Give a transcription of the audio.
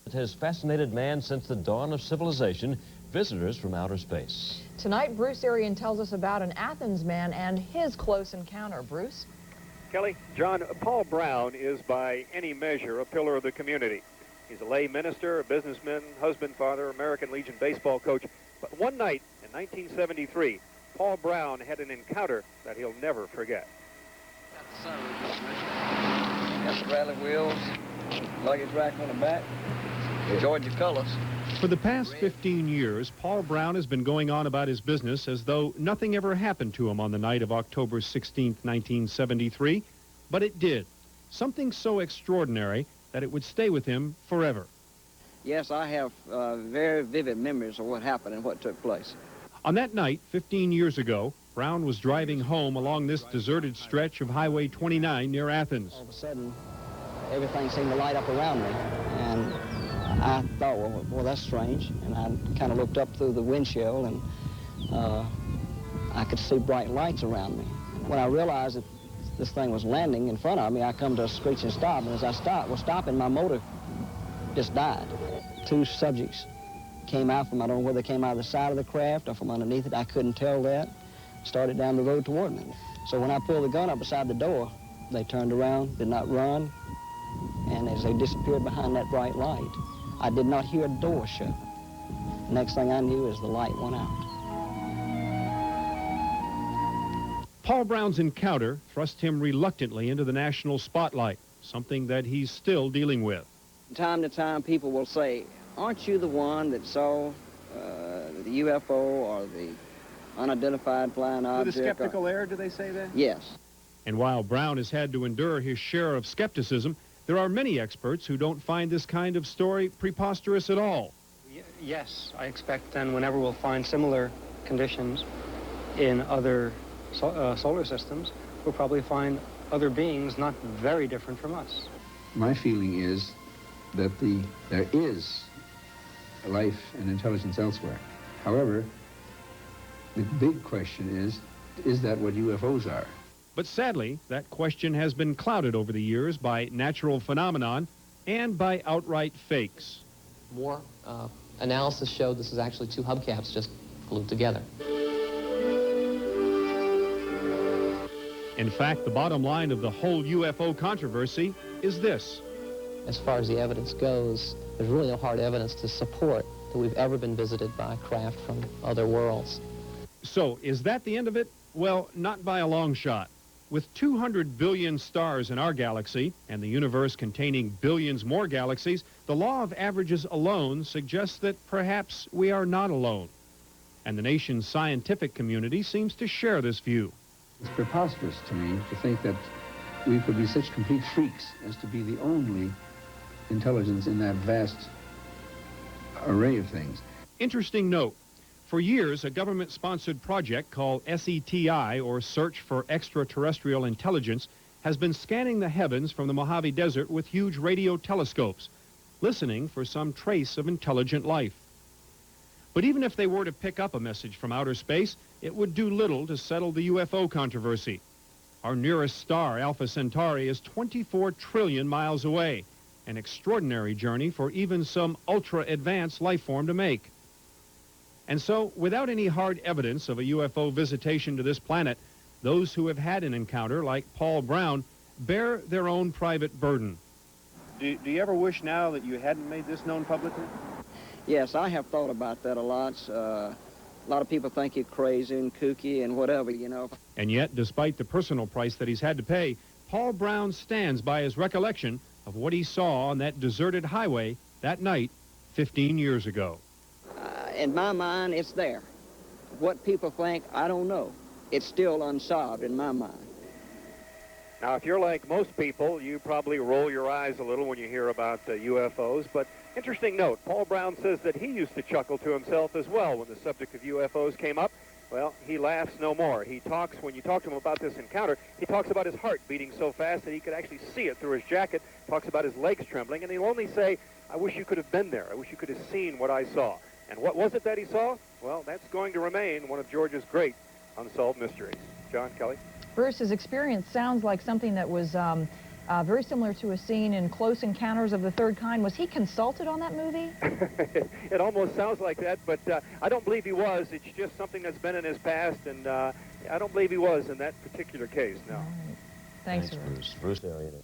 It has fascinated man since the dawn of civilization, visitors from outer space. Tonight, Bruce Arian tells us about an Athens man and his close encounter. Bruce? Kelly, John, Paul Brown is by any measure a pillar of the community. He's a lay minister, a businessman, husband, father, American Legion baseball coach. But one night in 1973, Paul Brown had an encounter that he'll never forget. Got the rally wheels, luggage rack on the back. Enjoyed your colors. For the past 15 years, Paul Brown has been going on about his business as though nothing ever happened to him on the night of October 16, 1973. But it did. Something so extraordinary that it would stay with him forever. Yes, I have very vivid memories of what happened and what took place. On that night, 15 years ago, Brown was driving home along this deserted stretch of Highway 29 near Athens. All of a sudden, everything seemed to light up around me, and I thought, well, that's strange. And I kind of looked up through the windshield, and I could see bright lights around me. When I realized that this thing was landing in front of me, I come to a screeching stop, and as I was stopping, my motor just died. Two subjects came out from, I don't know whether they came out of the side of the craft or from underneath it. I couldn't tell that. Started down the road toward me. So when I pulled the gun up beside the door, they turned around, did not run, and as they disappeared behind that bright light, I did not hear a door shut. Next thing I knew is the light went out. Paul Brown's encounter thrust him reluctantly into the national spotlight, something that he's still dealing with. From time to time, people will say, aren't you the one that saw the UFO or the unidentified flying object? With a skeptical air, do they say that? Yes. And while Brown has had to endure his share of skepticism, there are many experts who don't find this kind of story preposterous at all. Yes, I expect then whenever we'll find similar conditions in other solar systems, we'll probably find other beings not very different from us. My feeling is that there is life and intelligence elsewhere. However, the big question is that what UFOs are? But sadly, that question has been clouded over the years by natural phenomenon and by outright fakes. More analysis showed this is actually two hubcaps just glued together. In fact, the bottom line of the whole UFO controversy is this. As far as the evidence goes, there's really no hard evidence to support that we've ever been visited by craft from other worlds. So, is that the end of it? Well, not by a long shot. With 200 billion stars in our galaxy, and the universe containing billions more galaxies, the law of averages alone suggests that perhaps we are not alone. And the nation's scientific community seems to share this view. It's preposterous to me to think that we could be such complete freaks as to be the only intelligence in that vast array of things. Interesting note. For years, a government-sponsored project called SETI, or Search for Extraterrestrial Intelligence, has been scanning the heavens from the Mojave Desert with huge radio telescopes, listening for some trace of intelligent life. But even if they were to pick up a message from outer space, it would do little to settle the UFO controversy. Our nearest star, Alpha Centauri, is 24 trillion miles away, an extraordinary journey for even some ultra-advanced life form to make. And so, without any hard evidence of a UFO visitation to this planet, those who have had an encounter, like Paul Brown, bear their own private burden. Do you ever wish now that you hadn't made this known publicly? Yes, I have thought about that a lot. A lot of people think you're crazy and kooky and whatever, you know. And yet, despite the personal price that he's had to pay, Paul Brown stands by his recollection of what he saw on that deserted highway that night 15 years ago. In my mind, it's there. What people think, I don't know. It's still unsolved in my mind. Now, if you're like most people, you probably roll your eyes a little when you hear about UFOs, but interesting note, Paul Brown says that he used to chuckle to himself as well when the subject of UFOs came up. Well, he laughs no more. He talks, when you talk to him about this encounter, he talks about his heart beating so fast that he could actually see it through his jacket, talks about his legs trembling, and he'll only say, I wish you could have been there. I wish you could have seen what I saw. And what was it that he saw? Well, that's going to remain one of Georgia's great unsolved mysteries. John, Kelly? Bruce's experience sounds like something that was very similar to a scene in Close Encounters of the Third Kind. Was he consulted on that movie? It almost sounds like that, but I don't believe he was. It's just something that's been in his past, and I don't believe he was in that particular case, no. All right. Thanks, Bruce. Bruce Arian.